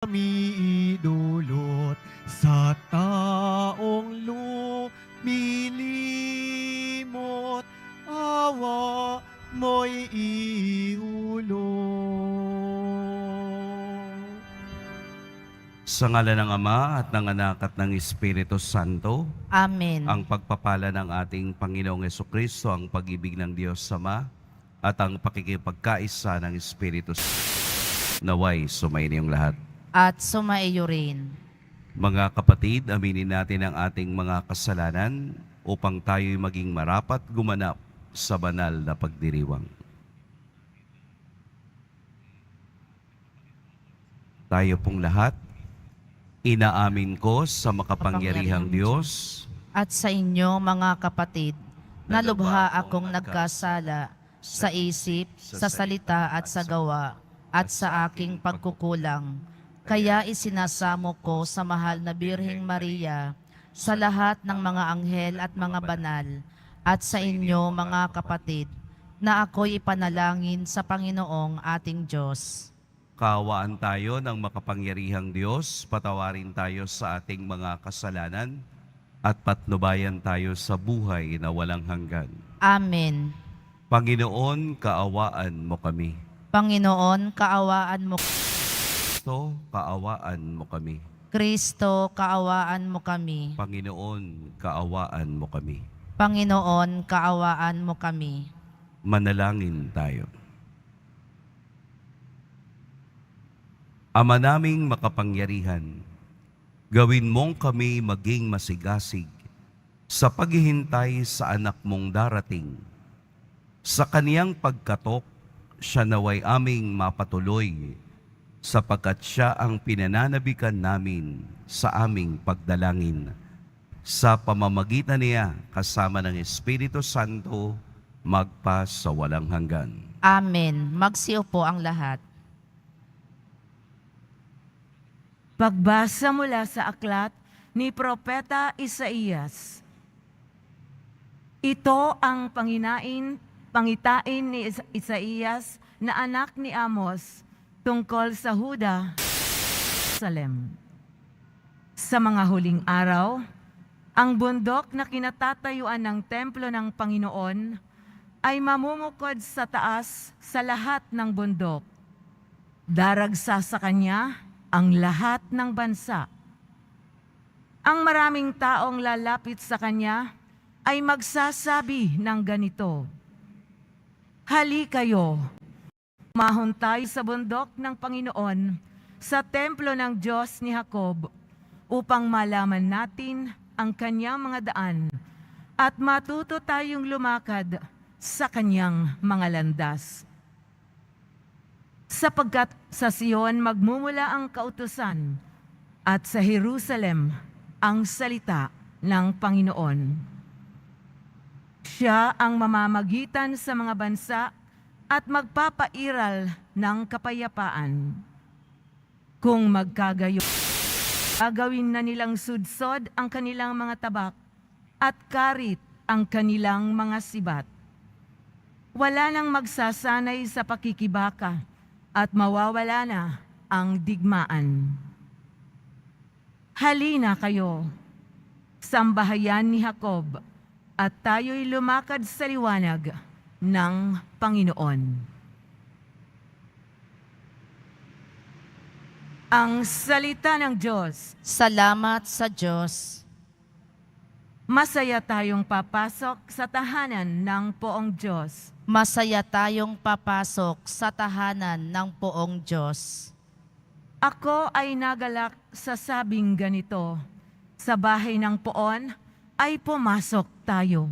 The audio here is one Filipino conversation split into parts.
Kami idulot sa taong lumilimot, awa mo'y iulog. Sa ngala ng Ama at ng Anak at ng Espiritu Santo, Amen. ang pagpapala ng ating Panginoong Jesucristo, ang pag-ibig ng Diyos Ama, at ang pakikipagkaisa ng Espiritu Santo, naway sumainiyong lahat. At sumaiyo rin. Mga kapatid, aminin natin ang ating mga kasalanan upang tayo'y maging marapat gumanap sa banal na pagdiriwang. Tayo pong lahat, inaamin ko sa makapangyarihang Diyos At sa inyo mga kapatid, na lubha akong nagkasala sa isip, sa salita at sa gawa, at sa aking pagkukulang. Kaya isinasamo ko sa mahal na Birheng Maria, sa lahat ng mga anghel at mga banal, at sa inyo mga kapatid, na ako'y ipanalangin sa Panginoong ating Diyos. Kaawaan tayo ng makapangyarihang Diyos, patawarin tayo sa ating mga kasalanan, at patnubayan tayo sa buhay na walang hanggan. Amen. Panginoon, kaawaan mo kami. Panginoon, kaawaan mo. Kristo, kaawaan mo kami. Kristo, kaawaan mo kami. Panginoon, kaawaan mo kami. Panginoon, kaawaan mo kami. Manalangin tayo. Ama naming makapangyarihan, gawin mong kami maging masigasig sa paghihintay sa anak mong darating. Sa kaniyang pagkatok, siya naway aming mapatuloy, sapagkat siya ang pinananabikan namin sa aming pagdalangin. Sa pamamagitan niya, kasama ng Espiritu Santo, magpa sa walang hanggan. Amen. Magsiupo ang lahat. Pagbasa mula sa aklat ni Propeta Isaías. Ito ang pangitain ni Isaías na anak ni Amos tungkol sa Huda, Jerusalem. Sa mga huling araw, ang bundok na kinatatayuan ng templo ng Panginoon ay mamumukod sa taas sa lahat ng bundok. Daragsa sa kanya ang lahat ng bansa. Ang maraming taong lalapit sa kanya ay magsasabi ng ganito, "Hali kayo, umahon tayo sa bundok ng Panginoon, sa templo ng Diyos ni Jacob, upang malaman natin ang kanyang mga daan at matuto tayong lumakad sa kanyang mga landas. Sapagkat sa Sion magmumula ang kautusan at sa Jerusalem ang salita ng Panginoon. Siya ang mamamagitan sa mga bansa at magpapairal ng kapayapaan. Kung magkagayon, gagawin na nilang sudsod ang kanilang mga tabak at karit ang kanilang mga sibat. Wala nang magsasanay sa pakikibaka at mawawala na ang digmaan. Halina kayo, sambahayan ni Jacob, at tayo'y lumakad sa liwanag ng Panginoon." Ang salita ng Diyos. Salamat sa Diyos. Masaya tayong papasok sa tahanan ng Poong Diyos. Masaya tayong papasok sa tahanan ng Poong Diyos. Ako ay nagalak sa sabing ganito, sa bahay ng Poon ay pumasok tayo.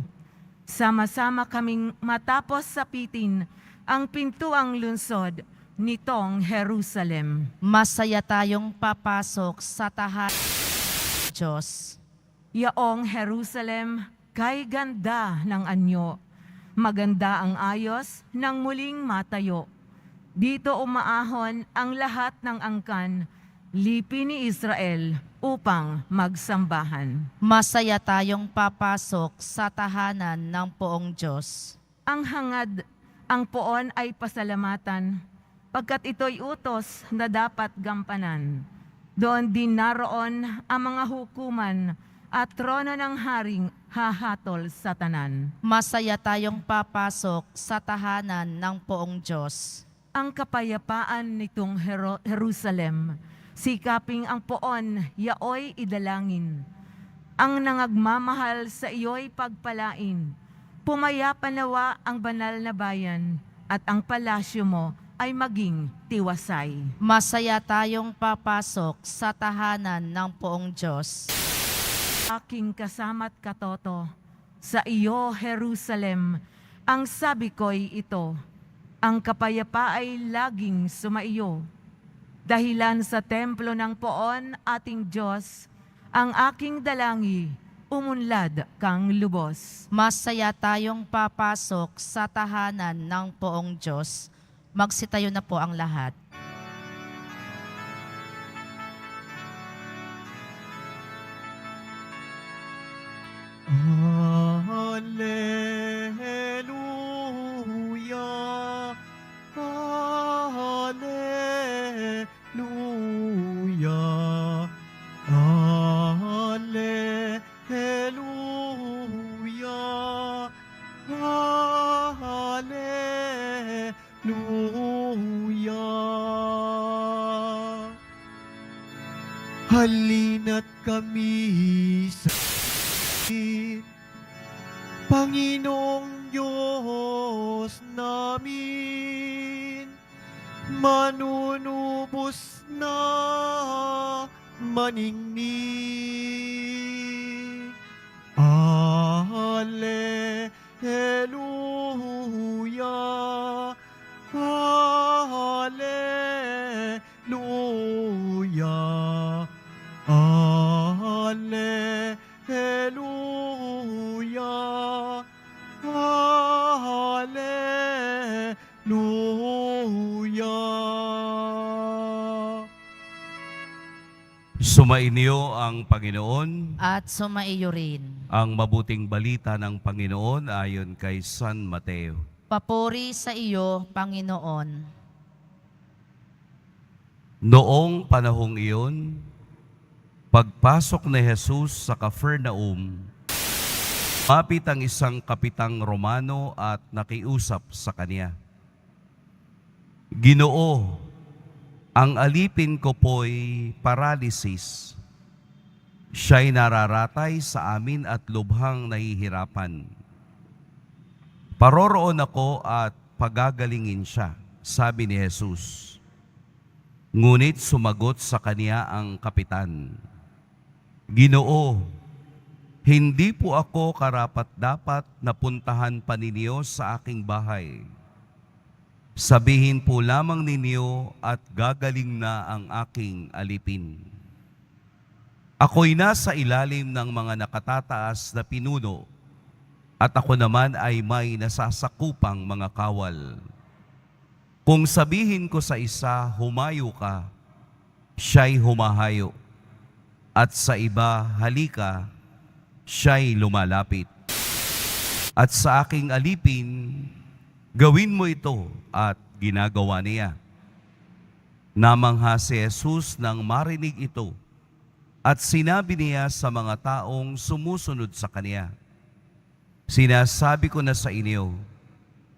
Sama-sama kaming matapos sapitin ang pintuang lungsod nitong Jerusalem. Masaya tayong papasok sa tahanan ng Diyos. Yaong Jerusalem, kay ganda ng anyo. Maganda ang ayos ng muling matayo. Dito umaahon ang lahat ng angkan, lipi ni Israel upang magsambahan. Masaya tayong papasok sa tahanan ng Poong Diyos. Ang hangad, ang Poon ay pasalamatan, pagkat ito'y utos na dapat gampanan. Doon din naroon ang mga hukuman at trono ng haring hahatol sa tanan. Masaya tayong papasok sa tahanan ng poong Diyos. Ang kapayapaan nitong Jerusalem, sikaping ang poon, yaoy idalangin. Ang nangagmamahal sa iyo'y pagpalain. Pumaya nawa ang banal na bayan at ang palasyo mo ay maging tiwasay. Masaya tayong papasok sa tahanan ng poong Diyos. Aking kasama't katoto, sa iyo, Jerusalem, ang sabi ko'y ito, ang kapayapa ay laging sumaiyo. Dahilan sa templo ng poon ating Diyos, ang aking dalangi, umunlad kang lubos. Masaya tayong papasok sa tahanan ng poong Diyos. Magsitayo na po ang lahat. Hallelujah, Hallelujah, Hallelujah, Hallelujah. Halina't kami sa Panginoong Diyos namin, manunubos na maningning. Hallelujah, Hallelujah, Hallelujah, Hallelujah. Sumainyo ang Panginoon. At sumaiyo rin. Ang mabuting balita ng Panginoon ayon kay San Mateo. Papuri sa iyo, Panginoon. Noong panahong iyon, pagpasok ni Jesus sa Capernaum, mapit ang isang kapitang Romano at nakiusap sa kanya. Ginoo, ang alipin ko po'y paralysis. Siya'y nararatay sa amin at lubhang nahihirapan. Paroroon ako at pagagalingin siya, sabi ni Jesus. Ngunit sumagot sa kanya ang kapitan, Ginoo, hindi po ako karapat-dapat na puntahan pa ninyo sa aking bahay. Sabihin po lamang ninyo at gagaling na ang aking alipin. Ako'y nasa ilalim ng mga nakatataas na pinuno at ako naman ay may nasasakupang mga kawal. Kung sabihin ko sa isa, humayo ka, siya'y humahayo. At sa iba, halika, siya'y lumalapit. At sa aking alipin, gawin mo ito at ginagawa niya. Namangha si Jesus nang marinig ito at sinabi niya sa mga taong sumusunod sa kanya, Sinasabi ko na sa inyo,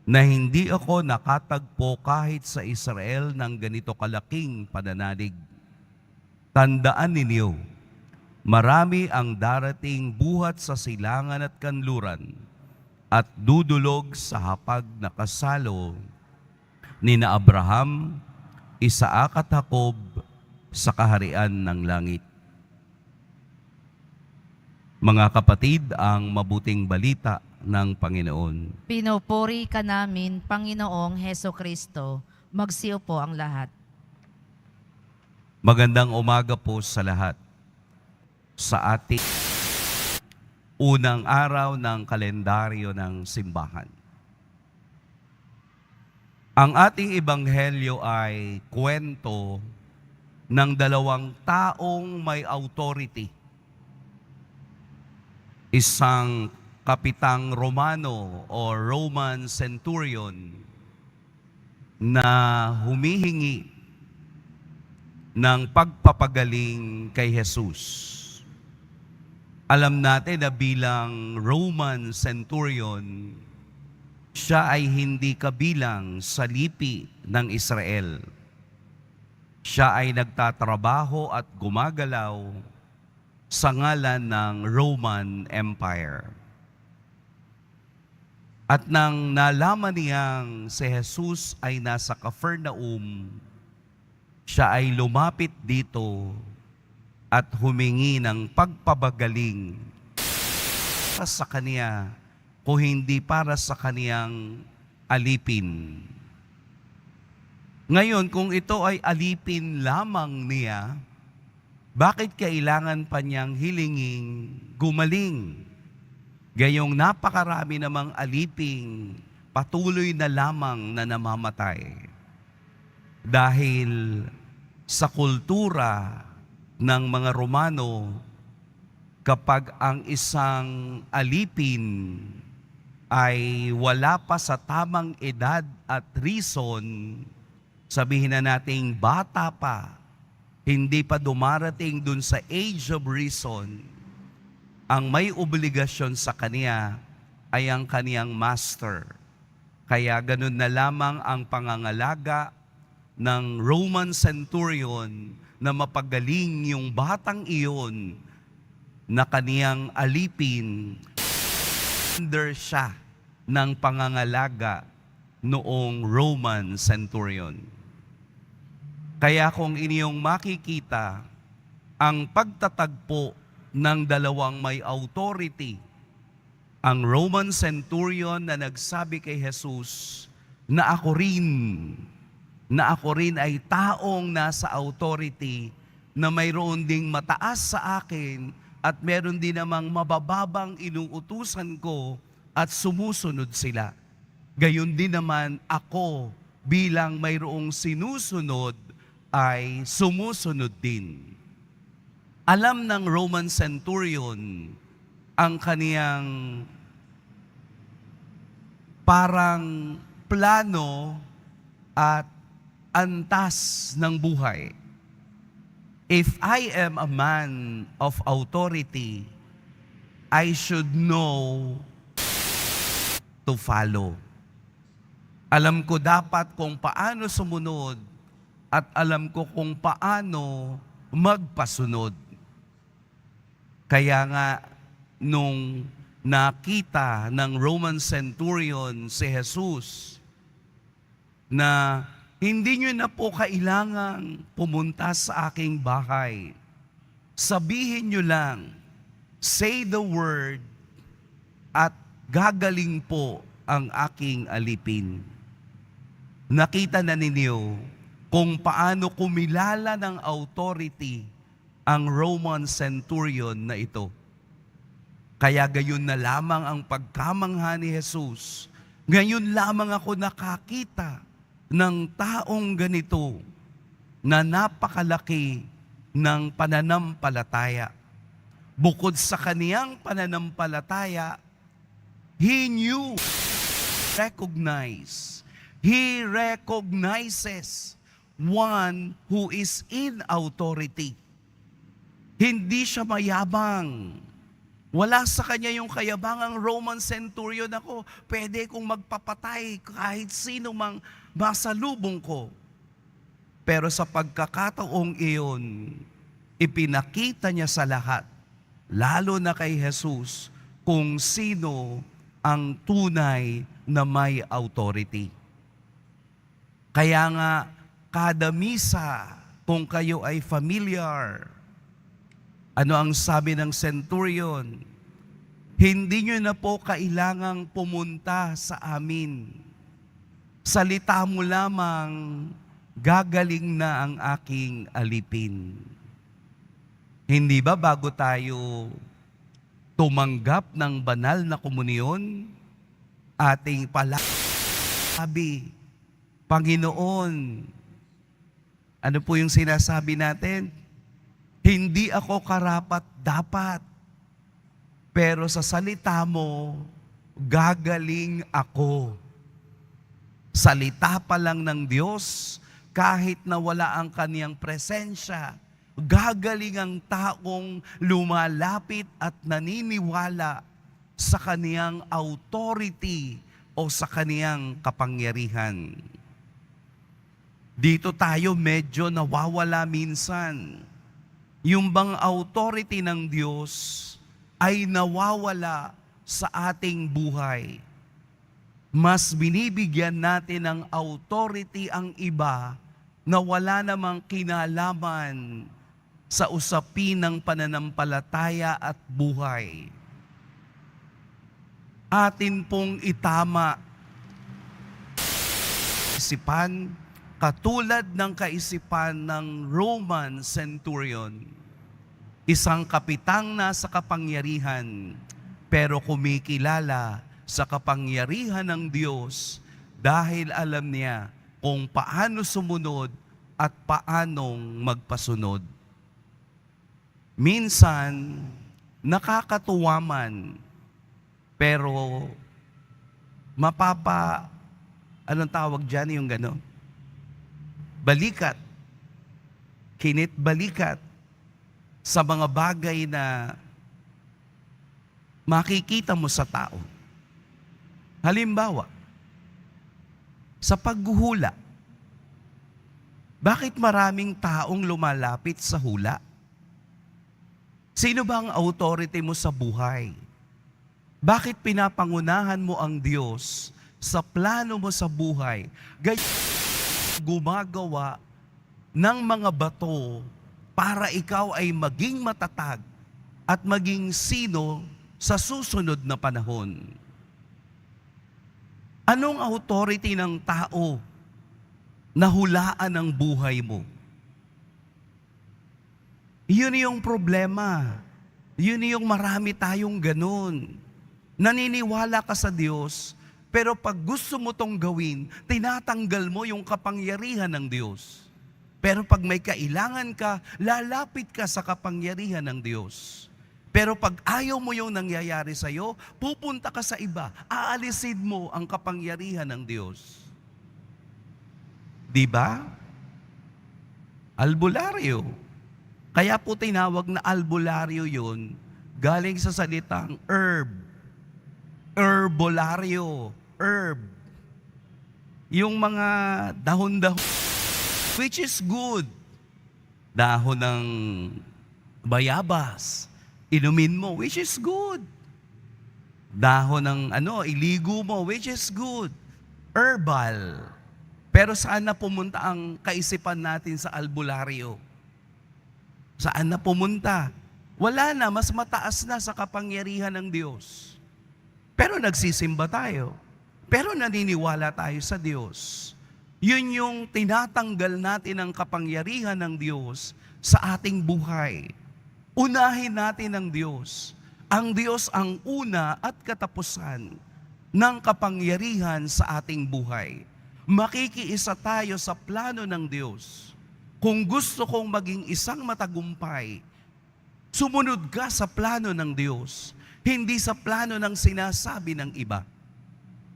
na hindi ako nakatagpo kahit sa Israel ng ganito kalaking pananalig. Tandaan ninyo, marami ang darating buhat sa silangan at kanluran at dudulog sa hapag na kasalo ni na Abraham, Isaac at Jacob sa kaharian ng langit. Mga kapatid, ang mabuting balita ng Panginoon. Pinupuri ka namin, Panginoong Heso Kristo. Magsiyo po ang lahat. Magandang umaga po sa lahat. Sa ating unang araw ng kalendaryo ng simbahan. Ang ating ebanghelyo ay kwento ng dalawang taong may authority. Isang kapitang Romano o Roman centurion na humihingi ng pagpapagaling kay Jesus. Alam natin na bilang Roman centurion, siya ay hindi kabilang sa lipi ng Israel. Siya ay nagtatrabaho at gumagalaw sa ngalan ng Roman Empire. At nang nalaman niyang si Jesus ay nasa Capernaum, siya ay lumapit dito at humingi ng pagpabagaling para sa kanya kung hindi para sa kaniyang alipin. Ngayon, kung ito ay alipin lamang niya, bakit kailangan pa niyang hilinging gumaling? Gayong napakarami namang aliping patuloy na lamang na namamatay. Dahil sa kultura ng mga Romano, kapag ang isang alipin ay wala pa sa tamang edad at reason, sabihin na nating bata pa, hindi pa dumarating dun sa age of reason, ang may obligasyon sa kanya ay ang kaniyang master. Kaya ganun na lamang ang pangangalaga ng Roman centurion na mapagaling yung batang iyon na kaniyang alipin, under siya ng pangangalaga noong Roman centurion. Kaya kung inyong makikita ang pagtatagpo ng dalawang may authority, ang Roman centurion na nagsabi kay Jesus na ako rin ay taong nasa authority na mayroon ding mataas sa akin at meron din namang mabababang inuutusan ko at sumusunod sila. Gayon din naman ako bilang mayroong sinusunod ay sumusunod din. Alam ng Roman centurion ang kaniyang parang plano at antas ng buhay. If I am a man of authority, I should know to follow. Alam ko dapat kung paano sumunod at alam ko kung paano magpasunod. Kaya nga, nung nakita ng Roman centurion si Jesus na hindi nyo na po kailangang pumunta sa aking bahay. Sabihin nyo lang, say the word, at gagaling po ang aking alipin. Nakita na ninyo kung paano kumilala ng authority ang Roman centurion na ito. Kaya gayon na lamang ang pagkamangha ni Jesus. Ngayon lamang ako nakakita ng taong ganito na napakalaki ng pananampalataya. Bukod sa kaniyang pananampalataya, he recognizes one who is in authority. Hindi siya mayabang. Wala sa kanya yung kayabangang Roman centurion ako. Pwede kong magpapatay kahit sino mang masalubong ko. Pero sa pagkakataong iyon, ipinakita niya sa lahat, lalo na kay Jesus, kung sino ang tunay na may authority. Kaya nga, kada misa, kung kayo ay familiar, ano ang sabi ng centurion? Hindi nyo na po kailangang pumunta sa amin. Salita mo lamang, gagaling na ang aking alipin. Hindi ba bago tayo tumanggap ng banal na komunyon, ating sabi, Panginoon, ano po yung sinasabi natin? Hindi ako karapat-dapat, pero sa salita mo, gagaling ako. Salita pa lang ng Diyos, kahit na wala ang kaniyang presensya, gagaling ang taong lumalapit at naniniwala sa kaniyang authority o sa kaniyang kapangyarihan. Dito tayo medyo nawawala minsan. Yung bang authority ng Diyos ay nawawala sa ating buhay. Mas binibigyan natin ng authority ang iba na wala namang kinalaman sa usapin ng pananampalataya at buhay. Atin pong itama isipan katulad ng kaisipan ng Roman centurion. Isang kapitang nasa kapangyarihan pero kumikilala sa kapangyarihan ng Diyos dahil alam niya kung paano sumunod at paanong magpasunod. Minsan, nakakatuwa man, pero anong tawag dyan yung gano'n? Balikat. Kinit balikat sa mga bagay na makikita mo sa tao. Halimbawa, sa paghuhula. Bakit maraming taong lumalapit sa hula? Sino ba ang authority mo sa buhay? Bakit pinapangunahan mo ang Diyos sa plano mo sa buhay? Gumagawa ng mga bato para ikaw ay maging matatag at maging sino sa susunod na panahon. Anong authority ng tao na hulaan ang buhay mo? Yun yung problema. Yun yung marami tayong ganun. Naniniwala ka sa Diyos, pero pag gusto mo tong gawin, tinatanggal mo yung kapangyarihan ng Diyos. Pero pag may kailangan ka, lalapit ka sa kapangyarihan ng Diyos. Pero pag ayaw mo yung nangyayari sa'yo, pupunta ka sa iba, aalisin mo ang kapangyarihan ng Diyos. Di ba? Albularyo. Kaya po tinawag na albularyo yun, galing sa salitang herb. Herbolaryo. Herb. Yung mga dahon-dahon, which is good. Dahon ng bayabas, inumin mo, which is good. Dahon ng iligo mo, which is good. Herbal. Pero saan na pumunta ang kaisipan natin sa albularyo? Saan na pumunta? Wala na, mas mataas na sa kapangyarihan ng Diyos. Pero nagsisimba tayo. Pero naniniwala tayo sa Diyos. Yun yung tinatanggal natin ang kapangyarihan ng Diyos sa ating buhay. Unahin natin ang Diyos. Ang Diyos ang una at katapusan ng kapangyarihan sa ating buhay. Makikiisa tayo sa plano ng Diyos. Kung gusto kong maging isang matagumpay, sumunod ka sa plano ng Diyos, hindi sa plano ng sinasabi ng iba.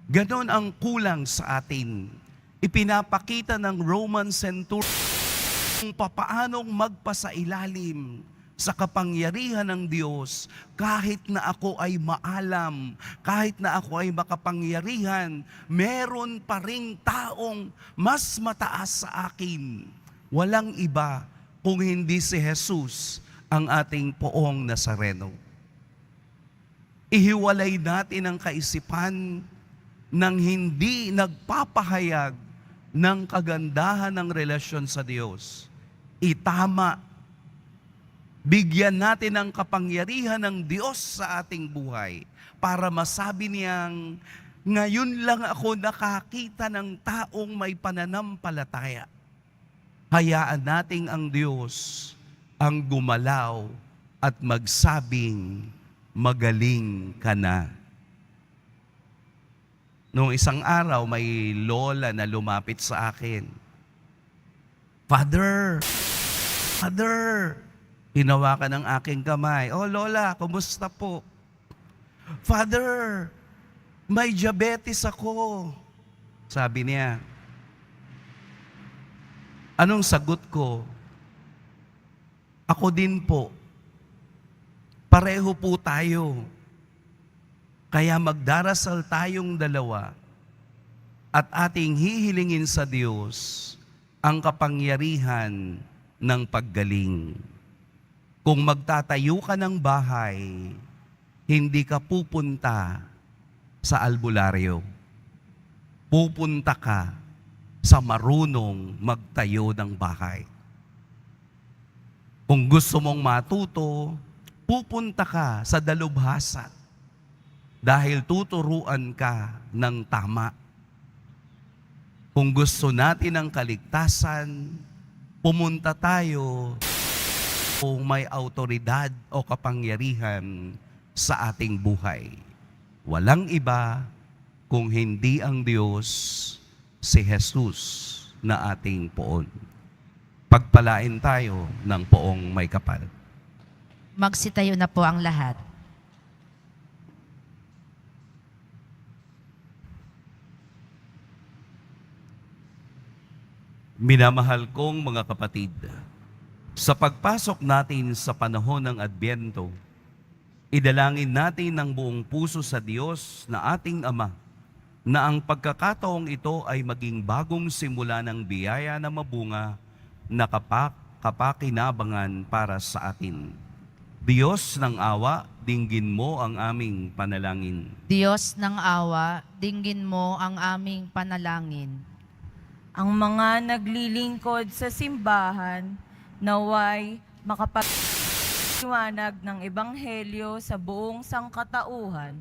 Ganon ang kulang sa atin. Ipinapakita ng Roman centurion kung papaanong magpasailalim sa kapangyarihan ng Diyos kahit na ako ay maalam, kahit na ako ay makapangyarihan, meron pa ring taong mas mataas sa akin. Walang iba kung hindi si Jesus ang ating poong Nazareno. Ihiwalay natin ang kaisipan ng hindi nagpapahayag ng kagandahan ng relasyon sa Diyos. Itama. Bigyan natin ng kapangyarihan ng Diyos sa ating buhay para masabi niyang, ngayon lang ako nakakita ng taong may pananampalataya. Hayaan nating ang Diyos ang gumalaw at magsabing, magaling ka na. Noong isang araw, may lola na lumapit sa akin. Father, hinawakan ng aking kamay. Oh, lola, kumusta po? Father, may diabetes ako. Sabi niya. Anong sagot ko? Ako din po. Pareho po tayo. Kaya magdarasal tayong dalawa at ating hihilingin sa Diyos ang kapangyarihan ng paggaling. Kung magtatayo ka ng bahay, hindi ka pupunta sa albularyo. Pupunta ka sa marunong magtayo ng bahay. Kung gusto mong matuto, pupunta ka sa dalubhasa dahil tuturuan ka ng tama. Kung gusto natin ng kaligtasan, pumunta tayo kung may autoridad o kapangyarihan sa ating buhay. Walang iba kung hindi ang Diyos, si Jesus na ating poon. Pagpalain tayo ng poong may kapal. Magsitayo na po ang lahat. Minamahal kong mga kapatid, sa pagpasok natin sa panahon ng Adbyento, idalangin natin ng buong puso sa Diyos na ating Ama na ang pagkakataong ito ay maging bagong simula ng biyaya na mabunga na kapakinabangan para sa atin. Diyos ng awa, dinggin mo ang aming panalangin. Diyos ng awa, dinggin mo ang aming panalangin. Ang mga naglilingkod sa simbahan, naway makapagliwanag ng ebanghelyo sa buong sangkatauhan.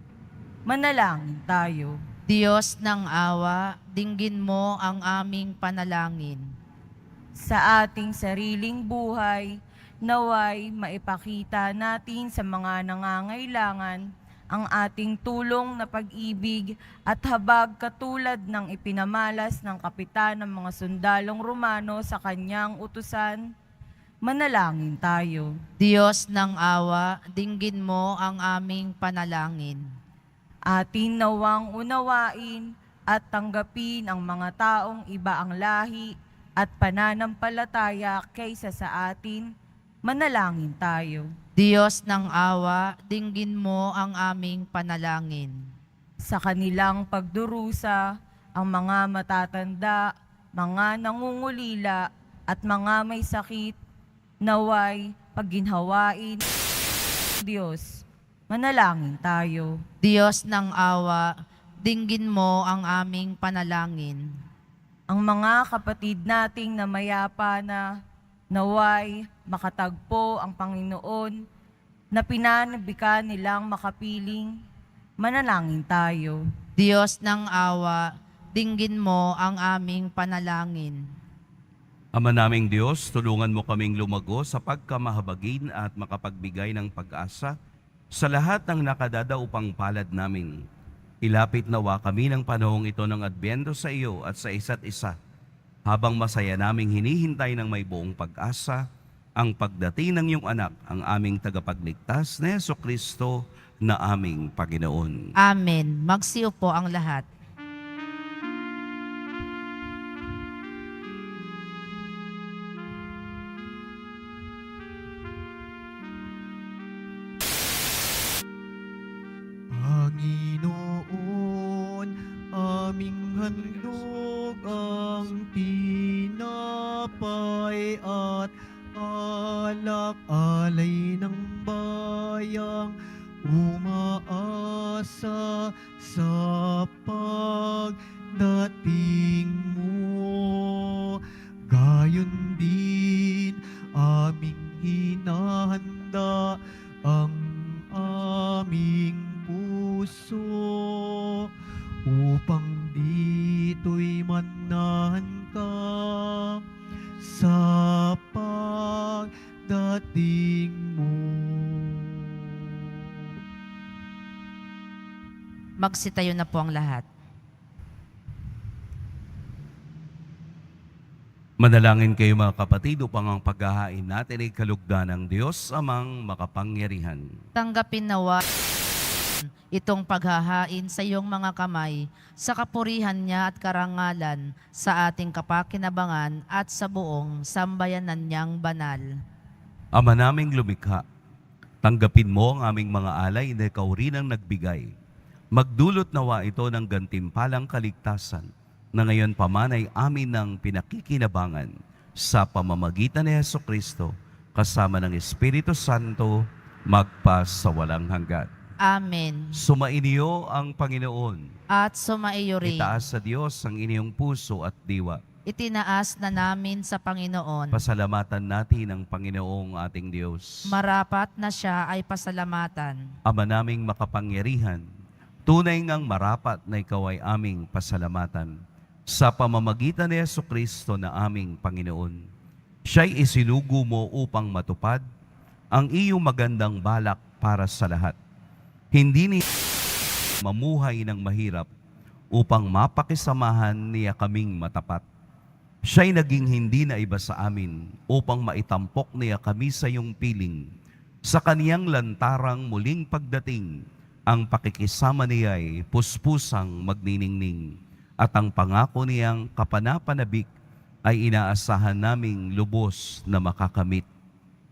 Manalangin tayo. Diyos ng awa, dinggin mo ang aming panalangin. Sa ating sariling buhay, naway maipakita natin sa mga nangangailangan ang ating tulong na pag-ibig at habag katulad ng ipinamalas ng kapitan ng mga sundalong Romano sa kanyang utusan. Manalangin tayo. Diyos ng awa, dinggin mo ang aming panalangin. Atin nawang unawain at tanggapin ang mga taong iba ang lahi at pananampalataya kaysa sa atin. Manalangin tayo. Diyos ng awa, dinggin mo ang aming panalangin. Sa kanilang pagdurusa, ang mga matatanda, mga nangungulila at mga may sakit, naway pagginhawain Diyos. Manalangin tayo. Diyos ng awa, dinggin mo ang aming panalangin. Ang mga kapatid nating namayapa na naway makatagpo ang Panginoon na pinanabikan nilang makapiling. Manalangin tayo. Diyos ng awa, dinggin mo ang aming panalangin. Ama naming Diyos, tulungan mo kaming lumago sa pagkamahabagin at makapagbigay ng pag-asa sa lahat ng nakadadaupang palad namin. Ilapit nawa kami ng panahong ito ng Adbyento sa iyo at sa isa't isa, habang masaya naming hinihintay ng may buong pag-asa ang pagdating ng iyong anak, ang aming tagapagligtas na Jesucristo na aming Panginoon. Amen. Magsiupo ang lahat. Panginoon, aming handog ang tinapay at alak-alay ng bayang umaasa sa pagdating mo. Gayon din aming hinahanda ang aming puso upang dito'y manahan ka sa pagdating mo. Magsitayo na po ang lahat. Manalangin kayo mga kapatid upang ang paghahain natin ay kalugdan ng Diyos amang makapangyarihan. Tanggapin nawa itong paghahain sa iyong mga kamay, sa kapurihan niya at karangalan, sa ating kapakinabangan at sa buong sambayanan niyang banal. Ama naming lumikha, tanggapin mo ang aming mga alay na ikaw rin ang nagbigay. Magdulot nawa ito ng gantimpalang kaligtasan na ngayon paman ay amin ng pinakikinabangan sa pamamagitan ni Hesukristo kasama ng Espiritu Santo magpa sa walang hanggan. Amen. Sumainiyo ang Panginoon. At sumaiyo rin. Itaas sa Diyos ang inyong puso at diwa. Itinaas na namin sa Panginoon. Pasalamatan natin ang Panginoong ating Diyos. Marapat na siya ay pasalamatan. Ama naming makapangyarihan, tunay ngang marapat na ikaw ay aming pasalamatan sa pamamagitan ni Jesucristo na aming Panginoon. Siya'y isinugo mo upang matupad ang iyong magandang balak para sa lahat. Hindi ni mamuhay ng mahirap upang mapakisamahan niya kaming matapat. Siya'y naging hindi na iba sa amin upang maitampok niya kami sa iyong piling. Sa kaniyang lantarang muling pagdating, ang pakikisama niya'y puspusang magniningning at ang pangako niyang kapanapanabik ay inaasahan naming lubos na makakamit.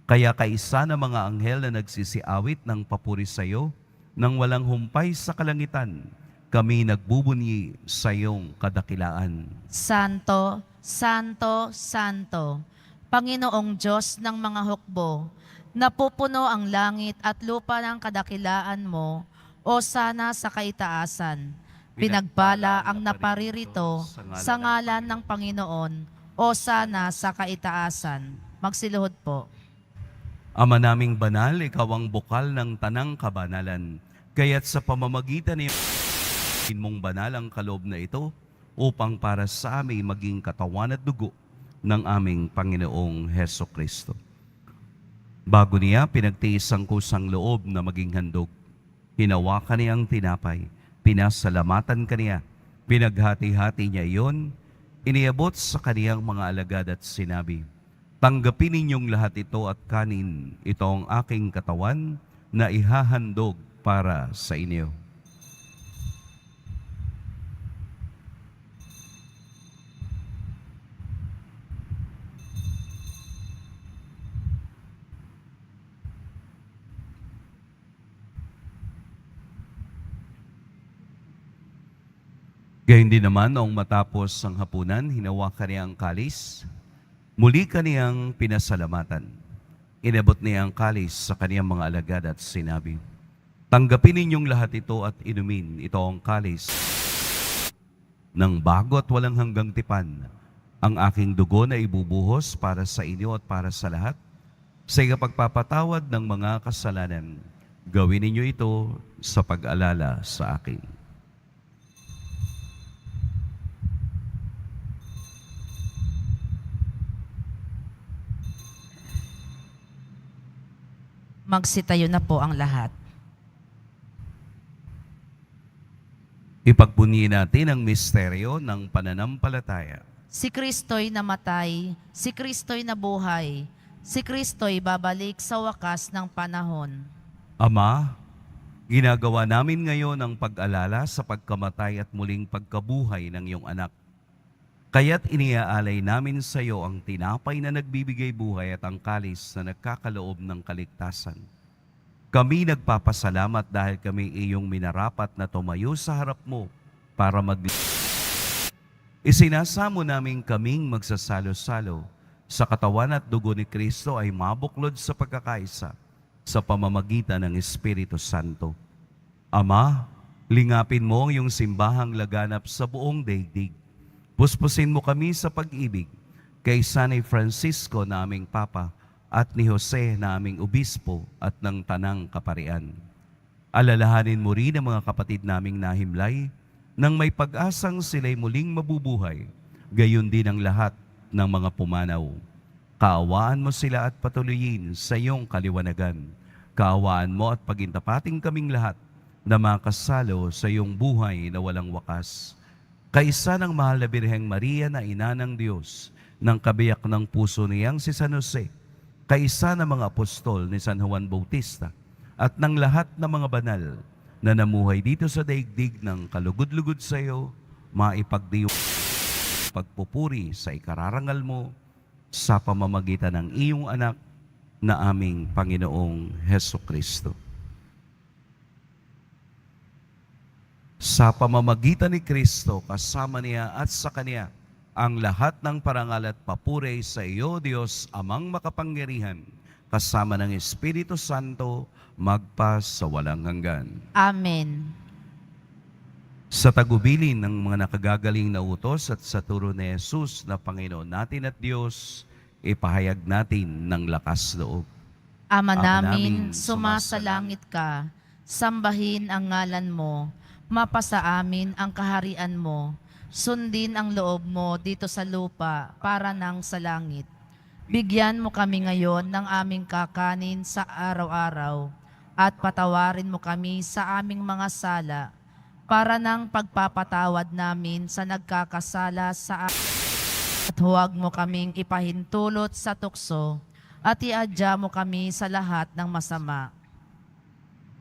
Kaya kaisa na mga anghel na nagsisiawit ng papuri sa iyo, nang walang humpay sa kalangitan, kami nagbubunyi sa iyong kadakilaan. Santo, Santo, Santo, Panginoong Diyos ng mga hukbo, napupuno ang langit at lupa ng kadakilaan mo, o sana sa kaitaasan. Pinagpala ang naparirito sa ngalan ng Panginoon, o sana sa kaitaasan. Magsiluhod po. Ama naming banal, ikaw ang bukal ng tanang kabanalan. Kaya't sa pamamagitan ni mong banal ang kaloob na ito upang para sa amin maging katawan at dugo ng aming Panginoong Hesukristo. Bago niya pinagtiis ang kusang loob na maging handog, hinawakan niya ang tinapay, pinasalamatan kaniya, pinaghati-hati niya iyon, iniabot sa kaniyang mga alagad at sinabi, "Tanggapin ninyong lahat ito at kanin, ito ang aking katawan na ihahandog para sa inyo." Gayun din naman noong matapos ang hapunan, hinawakan niya ang kalis, muli kaniyang pinasalamatan. Inabot niya ang kalis sa kaniyang mga alagad at sinabi, "Tanggapin ninyong lahat ito at inumin, ito ang kalis ng bago at walang hanggang tipan, ang aking dugo na ibubuhos para sa inyo at para sa lahat, sa ikapagpapatawad ng mga kasalanan. Gawin ninyo ito sa pag-alala sa akin." Magsitayo na po ang lahat. Ipagbunyi natin ang misteryo ng pananampalataya. Si Kristo'y namatay, si Kristo'y nabuhay, si Kristo'y babalik sa wakas ng panahon. Ama, ginagawa namin ngayon ang pag-alala sa pagkamatay at muling pagkabuhay ng iyong anak. Kaya't iniaalay namin sa iyo ang tinapay na nagbibigay buhay at ang kalis na nagkakaloob ng kaligtasan. Kami nagpapasalamat dahil kami iyong minarapat na tumayo sa harap mo para Isinasamo namin kaming magsasalo-salo sa katawan at dugo ni Kristo ay mabuklod sa pagkakaisa sa pamamagitan ng Espiritu Santo. Ama, lingapin mo ang iyong simbahang laganap sa buong daigdig. Puspusin mo kami sa pag-ibig kay San Francisco na aming Papa at ni Jose na aming Obispo at ng Tanang Kaparian. Alalahanin mo rin ang mga kapatid naming nahimlay nang may pag-asang sila'y muling mabubuhay, gayon din ang lahat ng mga pumanaw. Kaawaan mo sila at patuloyin sa iyong kaliwanagan. Kaawaan mo at pagintapating kaming lahat na makasalo sa iyong buhay na walang wakas. Kaisa ng mahal na Birheng Maria na ina ng Diyos, ng kabiyak ng puso niyang si San Jose, kaisa ng mga apostol ni San Juan Bautista, at ng lahat ng mga banal, na namuhay dito sa daigdig ng kalugod-lugod sa iyo, maipagdiyo pagpupuri sa ikararangal mo sa pamamagitan ng iyong anak na aming Panginoong Heso Kristo. Sa pamamagitan ni Kristo, kasama niya at sa Kanya, ang lahat ng parangal at papuri sa iyo, Diyos, Amang makapangyarihan, kasama ng Espiritu Santo, magpa sa walang hanggan. Amen. Sa tagubilin ng mga nakagagaling na utos at sa turo ni Jesus na Panginoon natin at Diyos, ipahayag natin ng lakas loob. Ama Ama namin, namin, sumasalangit ka, sambahin ang ngalan mo, mapasa amin ang kaharian mo, sundin ang loob mo dito sa lupa para nang sa langit. Bigyan mo kami ngayon ng aming kakanin sa araw-araw at patawarin mo kami sa aming mga sala para nang pagpapatawad namin sa nagkakasala sa at huwag mo kaming ipahintulot sa tukso at iadya mo kami sa lahat ng masama.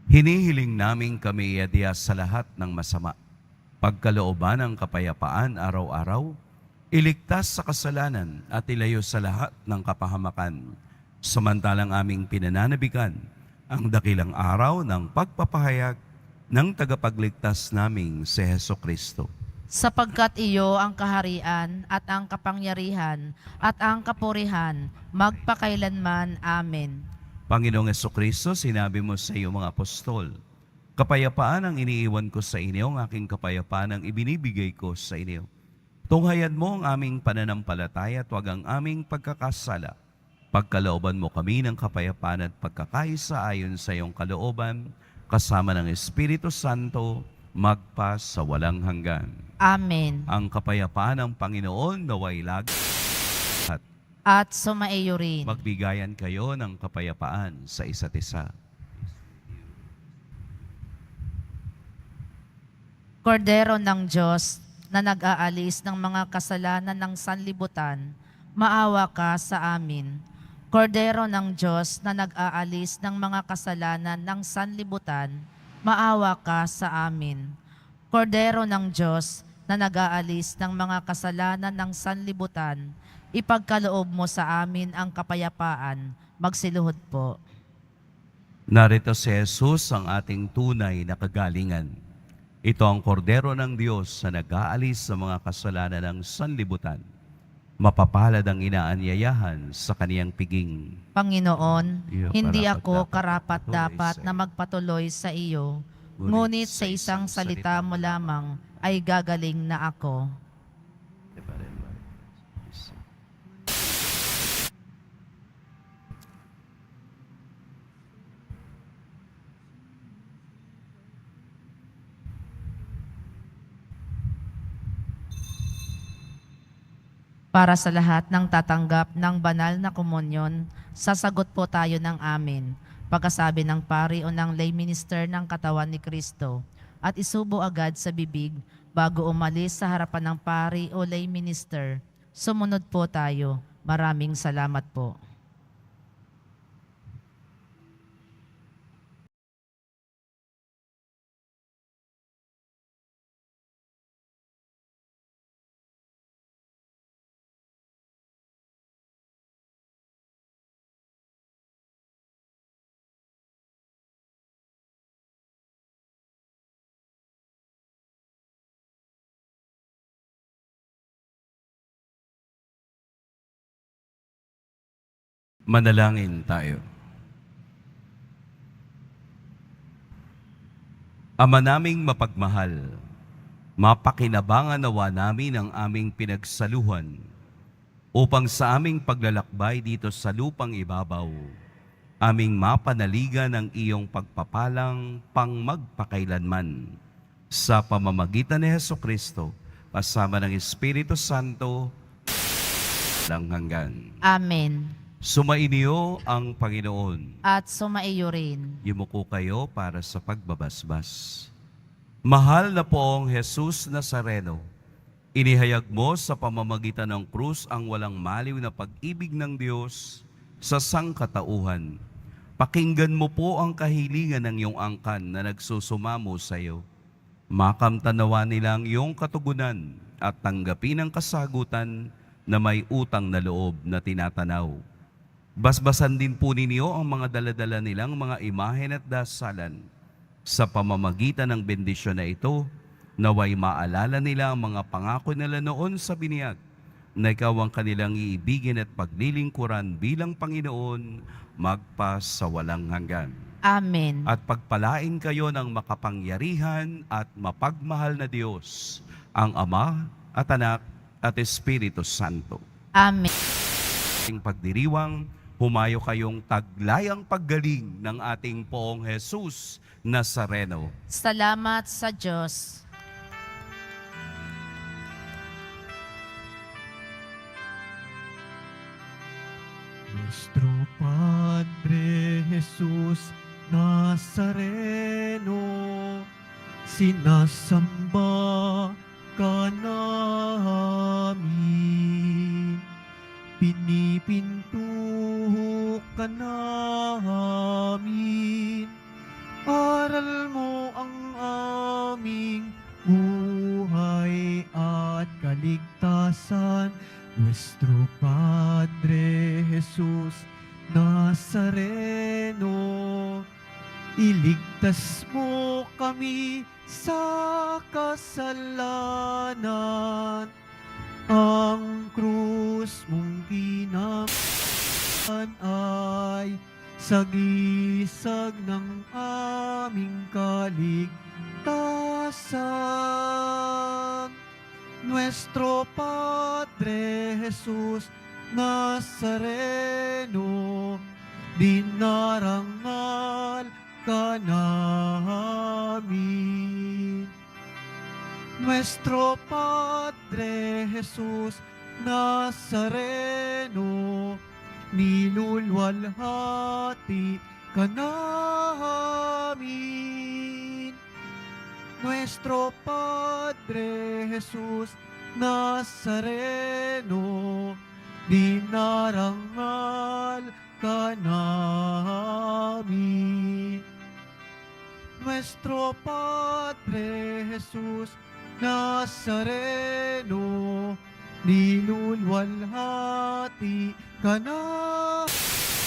Hinihiling namin kami iadya sa lahat ng masama, pagkalooban ng kapayapaan araw-araw, iligtas sa kasalanan at ilayo sa lahat ng kapahamakan, samantalang aming pinananabikan ang dakilang araw ng pagpapahayag ng tagapagligtas naming si Heso Kristo. Sapagkat iyo ang kaharian at ang kapangyarihan at ang kapurihan magpakailanman. Amen. Panginoong Heso Kristo, sinabi mo sa iyong mga apostol, kapayapaan ang iniiwan ko sa inyo, ang aking kapayapaan ang ibinibigay ko sa inyo. Tunghayan mo ang aming pananampalataya at huwag ang aming pagkakasala. Pagkalooban mo kami ng kapayapaan at pagkakaisa ayon sa iyong kalooban, kasama ng Espiritu Santo, magpa sa walang hanggan. Amen. Ang kapayapaan ng Panginoon naway lagi at At sumaiyo rin. magbigayan kayo ng kapayapaan sa isa't isa. Kordero ng Diyos na nag-aalis ng mga kasalanan ng sanlibutan, maawa ka sa amin. Kordero ng Diyos na nag-aalis ng mga kasalanan ng sanlibutan, maawa ka sa amin. Kordero ng Diyos na nag-aalis ng mga kasalanan ng sanlibutan, ipagkaloob mo sa amin ang kapayapaan. Magsiluhod po. Narito si Jesus, ang ating tunay na kagalingan. Ito ang kordero ng Diyos na nag-aalis sa mga kasalanan ng sanlibutan. Mapapalad ang inaanyayahan sa kaniyang piging. Panginoon, Iyo, hindi ako karapat-dapat karapat-dapat na magpatuloy sa iyo, ngunit sa isang salita mo lamang ay gagaling na ako. Para sa lahat ng tatanggap ng banal na komunyon, sasagot po tayo ng amin. Pagkasabi ng pari o ng lay minister ng katawan ni Kristo at isubo agad sa bibig bago umalis sa harapan ng pari o lay minister. Sumunod po tayo. Maraming salamat po. Manalangin tayo. Ama naming mapagmahal, mapakinabangan nawa namin ang aming pinagsaluhan upang sa aming paglalakbay dito sa lupang ibabaw, aming mapanaligan ang iyong pagpapalang pang magpakailanman sa pamamagitan ni Heso Kristo, kasama ng Espiritu Santo, lang hanggan. Amen. Sumainyo ang Panginoon. At sumaiyo rin. Yumuko kayo para sa pagbabasbas. Mahal na poong Jesus Nazareno, inihayag mo sa pamamagitan ng krus ang walang maliw na pag-ibig ng Diyos sa sangkatauhan. Pakinggan mo po ang kahilingan ng iyong angkan na nagsusumamo sa iyo. Makamtanawa nila ang iyong katugunan at tanggapin ang kasagutan na may utang na loob na tinatanaw. Basbasan din po ninyo ang mga daladala nilang mga imahen at dasalan. Sa pamamagitan ng bendisyon na ito, naway maalala nila ang mga pangako nila noon sa biniyag, na ikaw ang kanilang iibigin at paglilingkuran bilang Panginoon magpa sa walang hanggan. Amen. At pagpalain kayo ng makapangyarihan at mapagmahal na Diyos, ang Ama at Anak at Espiritu Santo. Amen. Ating pagdiriwang, humayo kayong taglayang paggaling ng ating Poong Jesus Nazareno. Salamat sa Diyos. Nuestro Padre Jesus Nazareno, sinasamba ka namin, pinipinto ka namin, aral mo ang aming buhay at kaligtasan. Nuestro Padre Jesus Nazareno, iligtas mo kami sa kasalanan. Ang krus mong kinamahan ay sagisag ng aming kaligtasan. Nuestro Padre Jesus Nazareno, dinarangal ka namin. Nuestro Padre Jesus Nazareno, nilulwalhati ka namin. Nuestro Padre Jesus Nazareno, dinarangal ka namin. Nuestro Padre Jesus Nazareno, nilulwalhati ka namin.